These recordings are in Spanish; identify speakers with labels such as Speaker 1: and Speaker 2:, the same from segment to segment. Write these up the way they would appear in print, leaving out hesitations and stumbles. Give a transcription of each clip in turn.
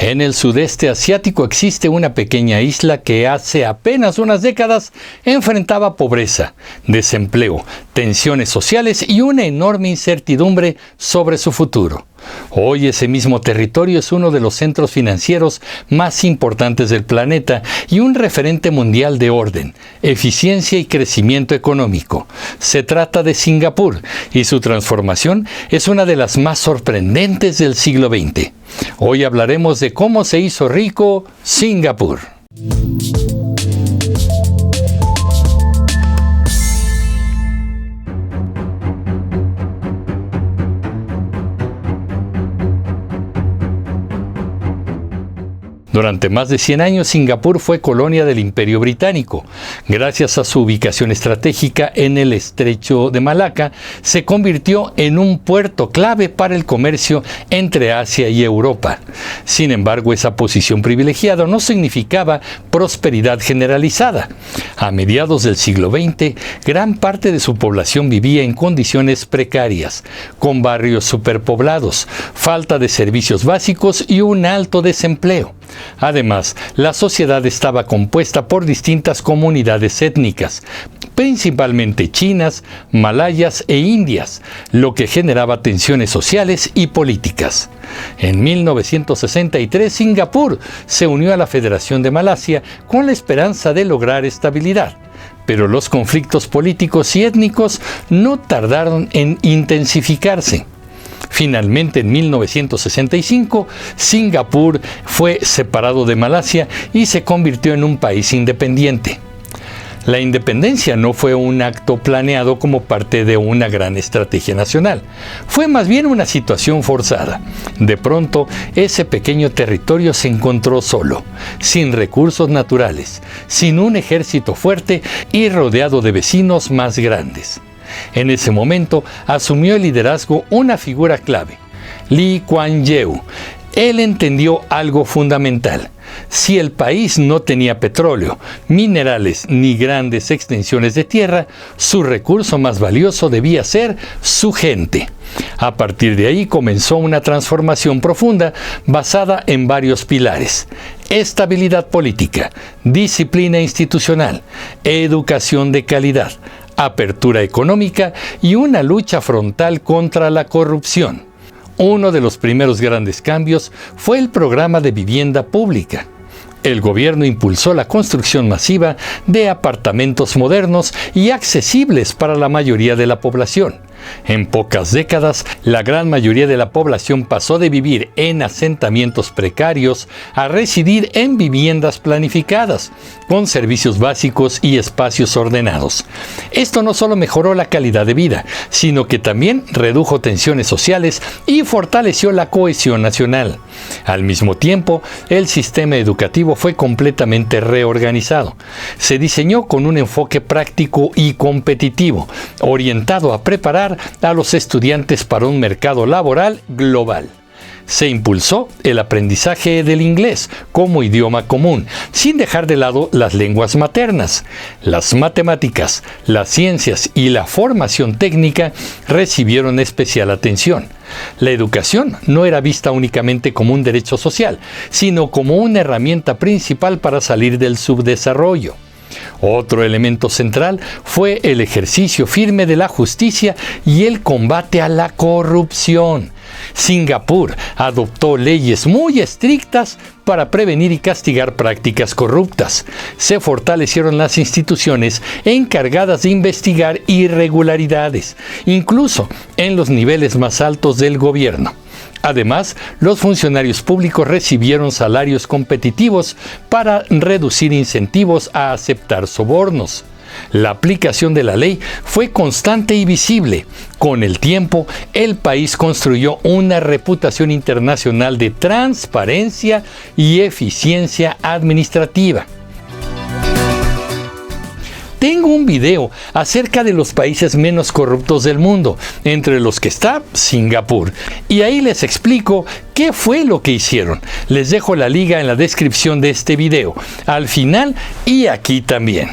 Speaker 1: En el sudeste asiático existe una pequeña isla que hace apenas unas décadas enfrentaba pobreza, desempleo, tensiones sociales y una enorme incertidumbre sobre su futuro. Hoy ese mismo territorio es uno de los centros financieros más importantes del planeta y un referente mundial de orden, eficiencia y crecimiento económico. Se trata de Singapur y su transformación es una de las más sorprendentes del siglo XX. Hoy hablaremos de cómo se hizo rico Singapur. Durante más de 100 años, Singapur fue colonia del Imperio Británico. Gracias a su ubicación estratégica en el Estrecho de Malaca, se convirtió en un puerto clave para el comercio entre Asia y Europa. Sin embargo, esa posición privilegiada no significaba prosperidad generalizada. A mediados del siglo XX, gran parte de su población vivía en condiciones precarias, con barrios superpoblados, falta de servicios básicos y un alto desempleo. Además, la sociedad estaba compuesta por distintas comunidades étnicas, principalmente chinas, malayas e indias, lo que generaba tensiones sociales y políticas. En 1963, Singapur se unió a la Federación de Malasia con la esperanza de lograr estabilidad. Pero los conflictos políticos y étnicos no tardaron en intensificarse. Finalmente, en 1965, Singapur fue separado de Malasia y se convirtió en un país independiente. La independencia no fue un acto planeado como parte de una gran estrategia nacional. Fue más bien una situación forzada. De pronto, ese pequeño territorio se encontró solo, sin recursos naturales, sin un ejército fuerte y rodeado de vecinos más grandes. En ese momento asumió el liderazgo una figura clave, Lee Kuan Yew. Él entendió algo fundamental. Si el país no tenía petróleo, minerales ni grandes extensiones de tierra, su recurso más valioso debía ser su gente. A partir de ahí comenzó una transformación profunda basada en varios pilares: estabilidad política, disciplina institucional, educación de calidad, apertura económica y una lucha frontal contra la corrupción. Uno de los primeros grandes cambios fue el programa de vivienda pública. El gobierno impulsó la construcción masiva de apartamentos modernos y accesibles para la mayoría de la población. En pocas décadas, la gran mayoría de la población pasó de vivir en asentamientos precarios a residir en viviendas planificadas, con servicios básicos y espacios ordenados. Esto no solo mejoró la calidad de vida, sino que también redujo tensiones sociales y fortaleció la cohesión nacional. Al mismo tiempo, el sistema educativo fue completamente reorganizado. Se diseñó con un enfoque práctico y competitivo, orientado a preparar a los estudiantes para un mercado laboral global. Se impulsó el aprendizaje del inglés como idioma común, sin dejar de lado las lenguas maternas. Las matemáticas, las ciencias y la formación técnica recibieron especial atención. La educación no era vista únicamente como un derecho social, sino como una herramienta principal para salir del subdesarrollo. Otro elemento central fue el ejercicio firme de la justicia y el combate a la corrupción. Singapur adoptó leyes muy estrictas para prevenir y castigar prácticas corruptas. Se fortalecieron las instituciones encargadas de investigar irregularidades, incluso en los niveles más altos del gobierno. Además, los funcionarios públicos recibieron salarios competitivos para reducir incentivos a aceptar sobornos. La aplicación de la ley fue constante y visible. Con el tiempo, el país construyó una reputación internacional de transparencia y eficiencia administrativa. Tengo un video acerca de los países menos corruptos del mundo, entre los que está Singapur, y ahí les explico qué fue lo que hicieron. Les dejo la liga en la descripción de este video, al final y aquí también.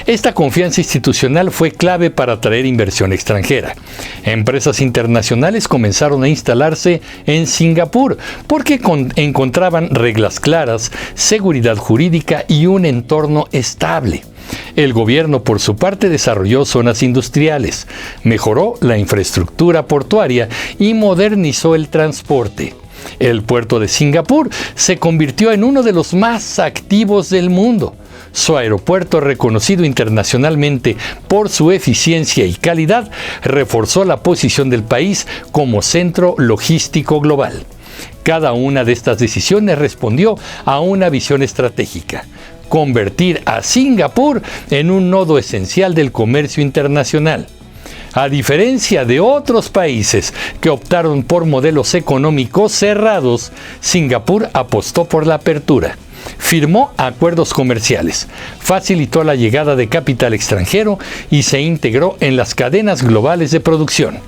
Speaker 1: Esta confianza institucional fue clave para atraer inversión extranjera. Empresas internacionales comenzaron a instalarse en Singapur porque encontraban reglas claras, seguridad jurídica y un entorno estable. El gobierno, por su parte, desarrolló zonas industriales, mejoró la infraestructura portuaria y modernizó el transporte. El puerto de Singapur se convirtió en uno de los más activos del mundo. Su aeropuerto, reconocido internacionalmente por su eficiencia y calidad, reforzó la posición del país como centro logístico global. Cada una de estas decisiones respondió a una visión estratégica: convertir a Singapur en un nodo esencial del comercio internacional. A diferencia de otros países que optaron por modelos económicos cerrados, Singapur apostó por la apertura. Firmó acuerdos comerciales, facilitó la llegada de capital extranjero y se integró en las cadenas globales de producción.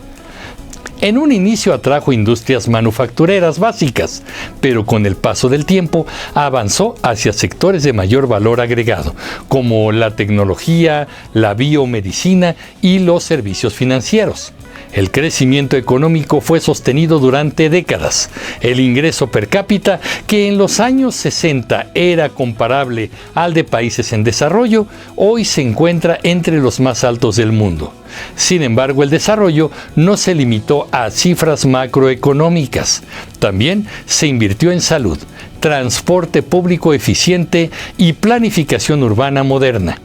Speaker 1: En un inicio atrajo industrias manufactureras básicas, pero con el paso del tiempo avanzó hacia sectores de mayor valor agregado, como la tecnología, la biomedicina y los servicios financieros. El crecimiento económico fue sostenido durante décadas. El ingreso per cápita, que en los años 60 era comparable al de países en desarrollo, hoy se encuentra entre los más altos del mundo. Sin embargo, el desarrollo no se limitó a cifras macroeconómicas. También se invirtió en salud, transporte público eficiente y planificación urbana moderna.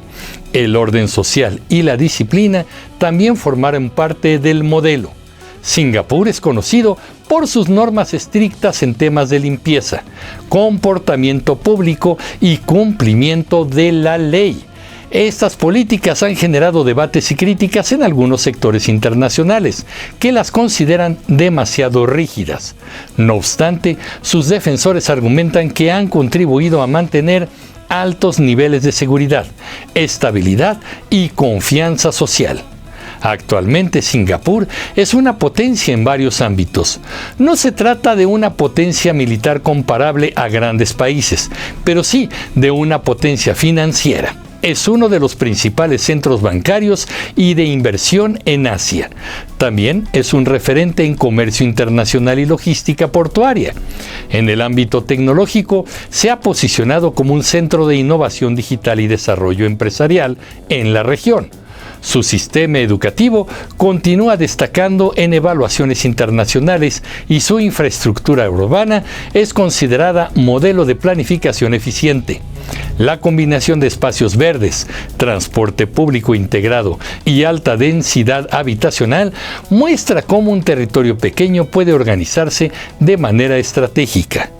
Speaker 1: El orden social y la disciplina también formaron parte del modelo. Singapur es conocido por sus normas estrictas en temas de limpieza, comportamiento público y cumplimiento de la ley. Estas políticas han generado debates y críticas en algunos sectores internacionales, que las consideran demasiado rígidas. No obstante, sus defensores argumentan que han contribuido a mantener altos niveles de seguridad, estabilidad y confianza social. Actualmente Singapur es una potencia en varios ámbitos. No se trata de una potencia militar comparable a grandes países, pero sí de una potencia financiera. Es uno de los principales centros bancarios y de inversión en Asia. También es un referente en comercio internacional y logística portuaria. En el ámbito tecnológico, se ha posicionado como un centro de innovación digital y desarrollo empresarial en la región. Su sistema educativo continúa destacando en evaluaciones internacionales y su infraestructura urbana es considerada modelo de planificación eficiente. La combinación de espacios verdes, transporte público integrado y alta densidad habitacional muestra cómo un territorio pequeño puede organizarse de manera estratégica.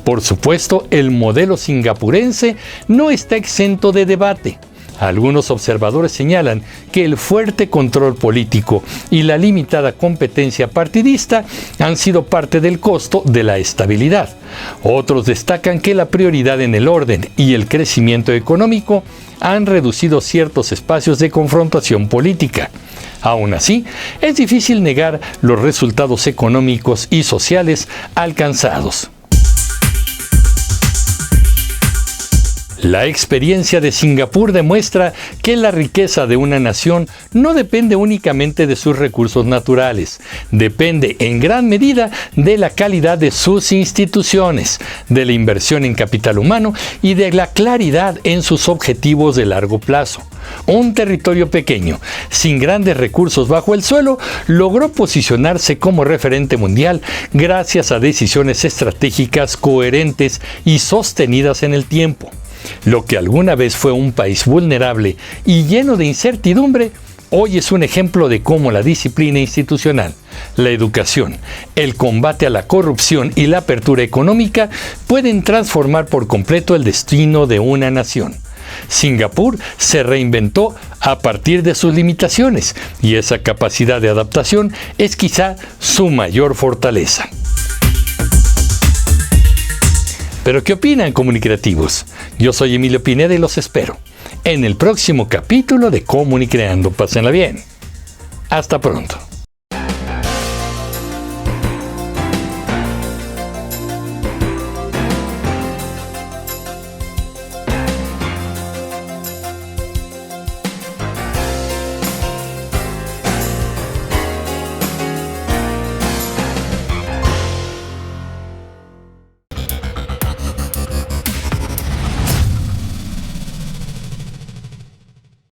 Speaker 1: Por supuesto, el modelo singapurense no está exento de debate. Algunos observadores señalan que el fuerte control político y la limitada competencia partidista han sido parte del costo de la estabilidad. Otros destacan que la prioridad en el orden y el crecimiento económico han reducido ciertos espacios de confrontación política. Aún así, es difícil negar los resultados económicos y sociales alcanzados. La experiencia de Singapur demuestra que la riqueza de una nación no depende únicamente de sus recursos naturales, depende en gran medida de la calidad de sus instituciones, de la inversión en capital humano y de la claridad en sus objetivos de largo plazo. Un territorio pequeño, sin grandes recursos bajo el suelo, logró posicionarse como referente mundial gracias a decisiones estratégicas coherentes y sostenidas en el tiempo. Lo que alguna vez fue un país vulnerable y lleno de incertidumbre, hoy es un ejemplo de cómo la disciplina institucional, la educación, el combate a la corrupción y la apertura económica pueden transformar por completo el destino de una nación. Singapur se reinventó a partir de sus limitaciones y esa capacidad de adaptación es quizá su mayor fortaleza. ¿Pero qué opinan, comunicativos? Yo soy Emilio Pineda y los espero en el próximo capítulo de Comunicreando. Pásenla bien. Hasta pronto.